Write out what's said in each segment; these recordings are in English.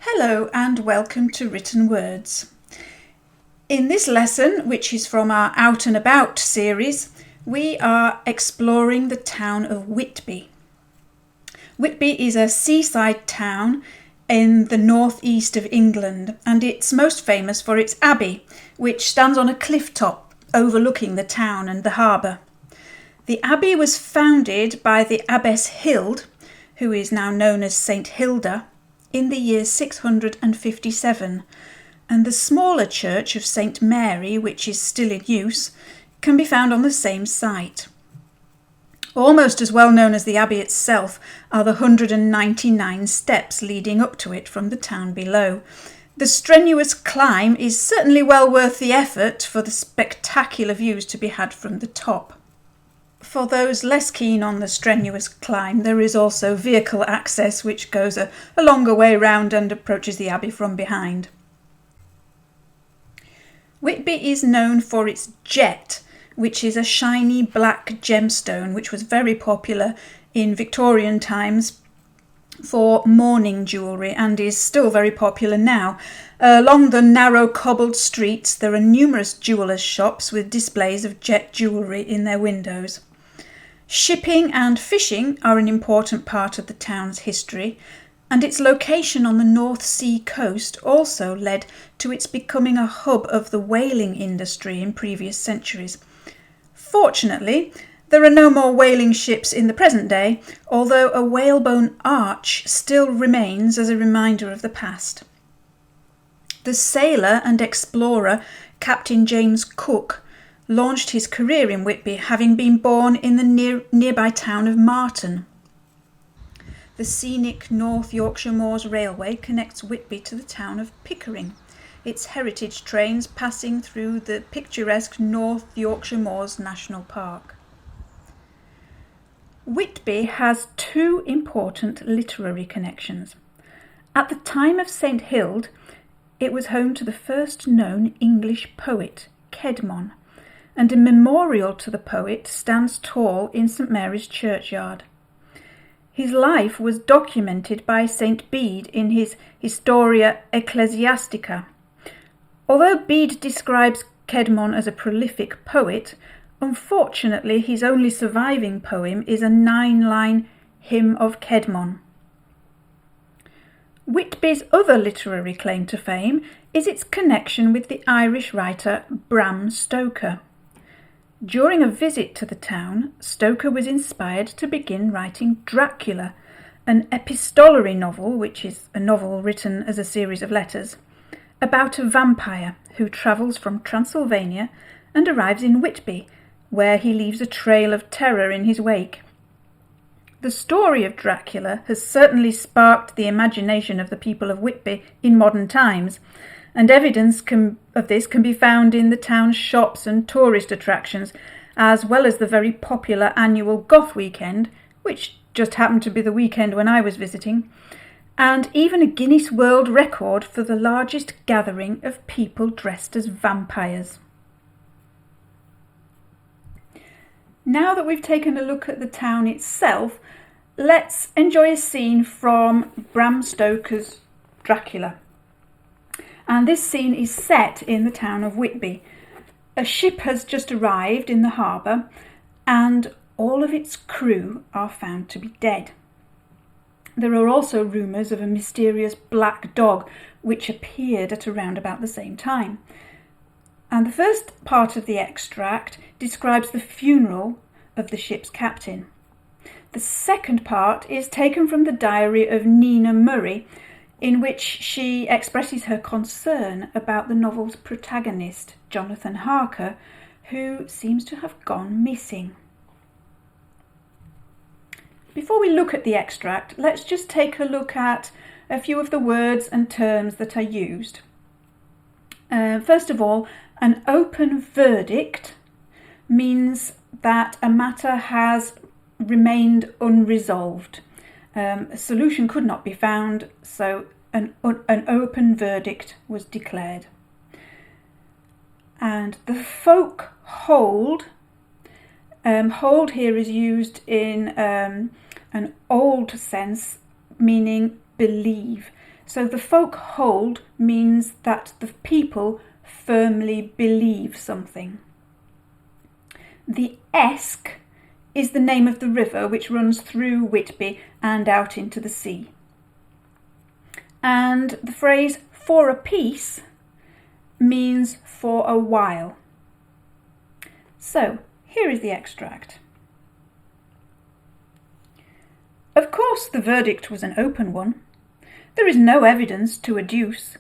Hello and welcome to Written Words. In this lesson, which is from our Out and About series, we are exploring the town of Whitby. Whitby is a seaside town in the northeast of England, and it's most famous for its abbey, which stands on a cliff top overlooking the town and the harbour. The abbey was founded by the Abbess Hild, who is now known as St Hilda, in the year 657, and the smaller church of St Mary, which is still in use, can be found on the same site. Almost as well known as the abbey itself are the 199 steps leading up to it from the town below. The strenuous climb is certainly well worth the effort for the spectacular views to be had from the top. For those less keen on the strenuous climb, there is also vehicle access, which goes a longer way round and approaches the abbey from behind. Whitby is known for its jet, which is a shiny black gemstone which was very popular in Victorian times for mourning jewellery and is still very popular now. Along the narrow cobbled streets there are numerous jewellers' shops with displays of jet jewellery in their windows. Shipping and fishing are an important part of the town's history, and its location on the North Sea coast also led to its becoming a hub of the whaling industry in previous centuries. Fortunately, there are no more whaling ships in the present day, although a whalebone arch still remains as a reminder of the past. The sailor and explorer Captain James Cook launched his career in Whitby, having been born in the nearby town of Marton. The scenic North Yorkshire Moors Railway connects Whitby to the town of Pickering, its heritage trains passing through the picturesque North Yorkshire Moors National Park. Whitby has two important literary connections. At the time of St Hild, it was home to the first known English poet, Cædmon, and a memorial to the poet stands tall in St Mary's churchyard. His life was documented by St Bede in his Historia Ecclesiastica. Although Bede describes Cædmon as a prolific poet, unfortunately his only surviving poem is a 9-line Hymn of Cædmon. Whitby's other literary claim to fame is its connection with the Irish writer Bram Stoker. During a visit to the town, Stoker was inspired to begin writing Dracula, an epistolary novel, which is a novel written as a series of letters, about a vampire who travels from Transylvania and arrives in Whitby, where he leaves a trail of terror in his wake. The story of Dracula has certainly sparked the imagination of the people of Whitby in modern times, and evidence of this can be found in the town's shops and tourist attractions, as well as the very popular annual Goth weekend, which just happened to be the weekend when I was visiting, and even a Guinness World Record for the largest gathering of people dressed as vampires. Now that we've taken a look at the town itself, let's enjoy a scene from Bram Stoker's Dracula. And this scene is set in the town of Whitby. A ship has just arrived in the harbour and all of its crew are found to be dead. There are also rumours of a mysterious black dog which appeared at around about the same time. And the first part of the extract describes the funeral of the ship's captain. The second part is taken from the diary of Nina Murray, in which she expresses her concern about the novel's protagonist, Jonathan Harker, who seems to have gone missing. Before we look at the extract, let's just take a look at a few of the words and terms that are used. First of all, an open verdict means that a matter has remained unresolved. A solution could not be found, so an open verdict was declared. And the folk hold hold here is used in an old sense, meaning believe. So the folk hold means that the people firmly believe something. The Esk is the name of the river which runs through Whitby and out into the sea. And the phrase for a piece means for a while. So here is the extract. Of course the verdict was an open one. There is no evidence to adduce,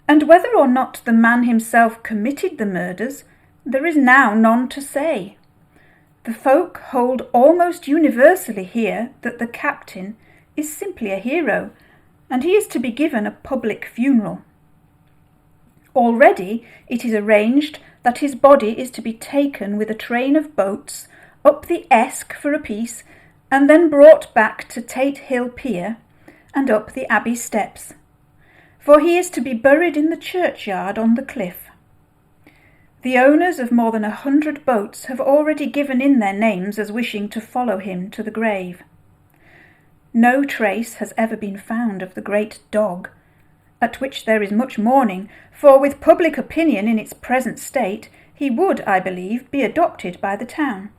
and whether or not the man himself committed the murders, there is now none to say. The folk hold almost universally here that the captain is simply a hero, and he is to be given a public funeral. Already it is arranged that his body is to be taken with a train of boats up the Esk for a piece, and then brought back to Tate Hill Pier and up the Abbey steps, for he is to be buried in the churchyard on the cliff. The owners of more than 100 boats have already given in their names as wishing to follow him to the grave. No trace has ever been found of the great dog, at which there is much mourning, for with public opinion in its present state, he would, I believe, be adopted by the town.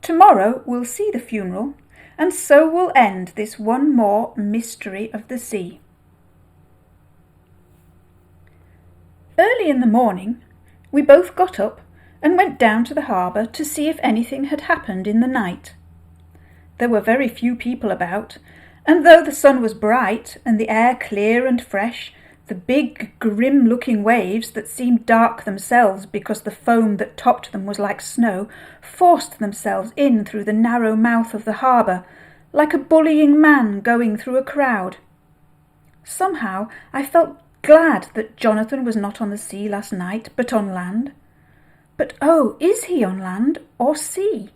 Tomorrow we'll see the funeral, and so will end this one more mystery of the sea. Early in the morning, we both got up and went down to the harbour to see if anything had happened in the night. There were very few people about, and though the sun was bright and the air clear and fresh, the big, grim-looking waves that seemed dark themselves because the foam that topped them was like snow, forced themselves in through the narrow mouth of the harbour, like a bullying man going through a crowd. Somehow I felt glad that Jonathan was not on the sea last night, but on land. But oh, is he on land or sea?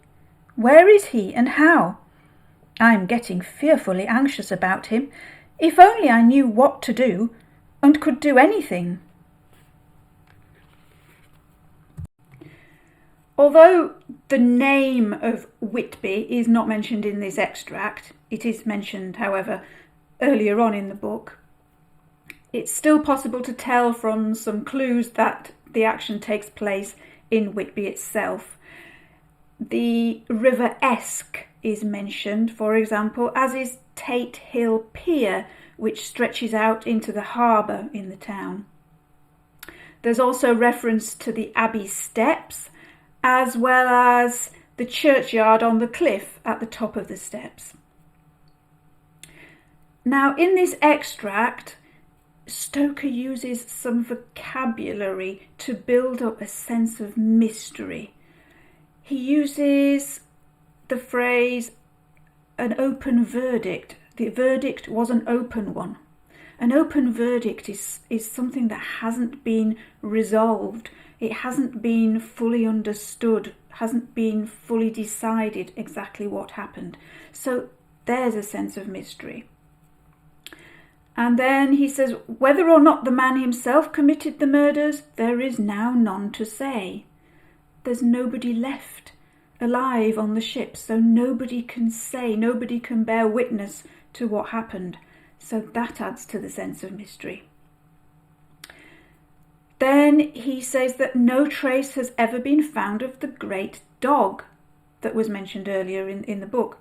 Where is he and how? I am getting fearfully anxious about him. If only I knew what to do, and could do anything. Although the name of Whitby is not mentioned in this extract, it is mentioned, however, earlier on in the book, it's still possible to tell from some clues that the action takes place in Whitby itself. The River Esk is mentioned, for example, as is Tate Hill Pier, which stretches out into the harbour in the town. There's also reference to the Abbey steps, as well as the churchyard on the cliff at the top of the steps. Now, in this extract, Stoker uses some vocabulary to build up a sense of mystery. He uses the phrase, an open verdict. The verdict was an open one. An open verdict is something that hasn't been resolved. It hasn't been fully understood, hasn't been fully decided exactly what happened. So there's a sense of mystery. And then he says, whether or not the man himself committed the murders, there is now none to say. There's nobody left alive on the ship, so nobody can say, nobody can bear witness to what happened. So that adds to the sense of mystery. Then he says that no trace has ever been found of the great dog that was mentioned earlier in the book.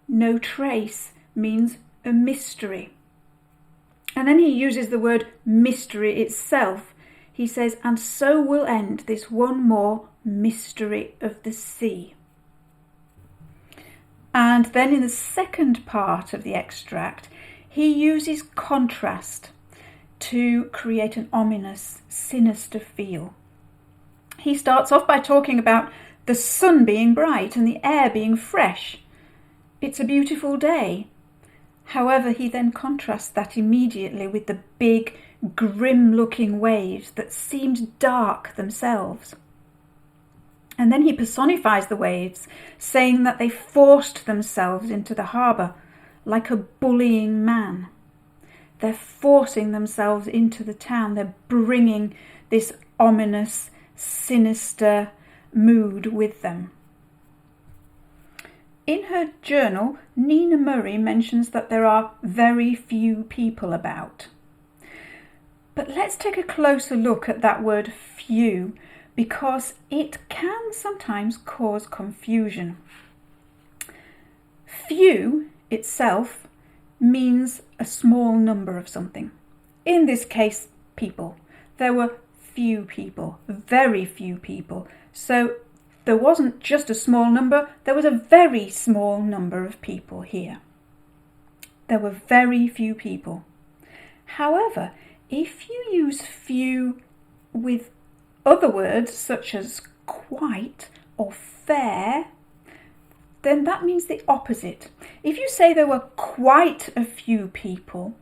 No trace means a mystery. And then he uses the word mystery itself. He says, and so will end this one more mystery of the sea. And then in the second part of the extract, he uses contrast to create an ominous, sinister feel. He starts off by talking about the sun being bright and the air being fresh. It's a beautiful day. However, he then contrasts that immediately with the big, grim-looking waves that seemed dark themselves. And then he personifies the waves, saying that they forced themselves into the harbour like a bullying man. They're forcing themselves into the town. They're bringing this ominous, sinister mood with them. In her journal, Nina Murray mentions that there are very few people about. But let's take a closer look at that word few, because it can sometimes cause confusion. Few itself means a small number of something. In this case, people. There were few people, very few people. So there wasn't just a small number, there was a very small number of people here. There were very few people. However, if you use few with other words such as quite or fair, then that means the opposite. If you say there were quite a few people,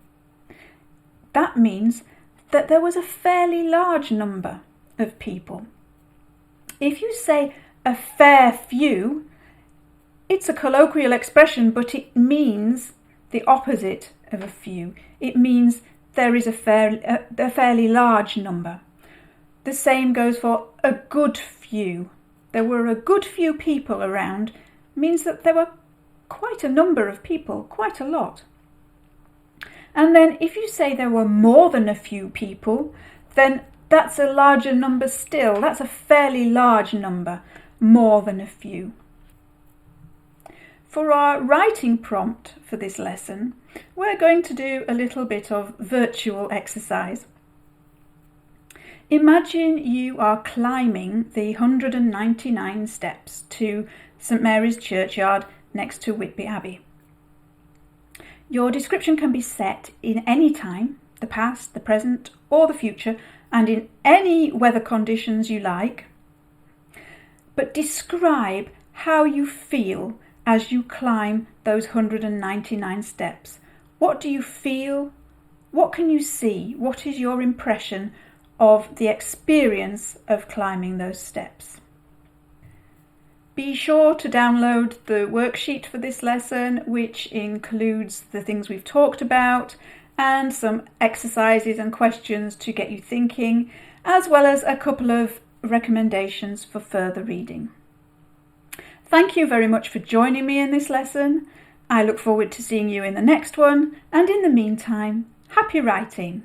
that means that there was a fairly large number of people. If you say a fair few, it's a colloquial expression, but it means the opposite of a few. It means there is a fairly large number. The same goes for a good few. There were a good few people around means that there were quite a number of people, quite a lot. And then if you say there were more than a few people, then that's a larger number still. That's a fairly large number, more than a few. For our writing prompt for this lesson, we're going to do a little bit of virtual exercise. Imagine you are climbing the 199 steps to St Mary's Churchyard next to Whitby Abbey. Your description can be set in any time, the past, the present, or the future, and in any weather conditions you like. But describe how you feel as you climb those 199 steps. What do you feel? What can you see? What is your impression of the experience of climbing those steps? Be sure to download the worksheet for this lesson, which includes the things we've talked about and some exercises and questions to get you thinking, as well as a couple of recommendations for further reading. Thank you very much for joining me in this lesson. I look forward to seeing you in the next one, and in the meantime, happy writing!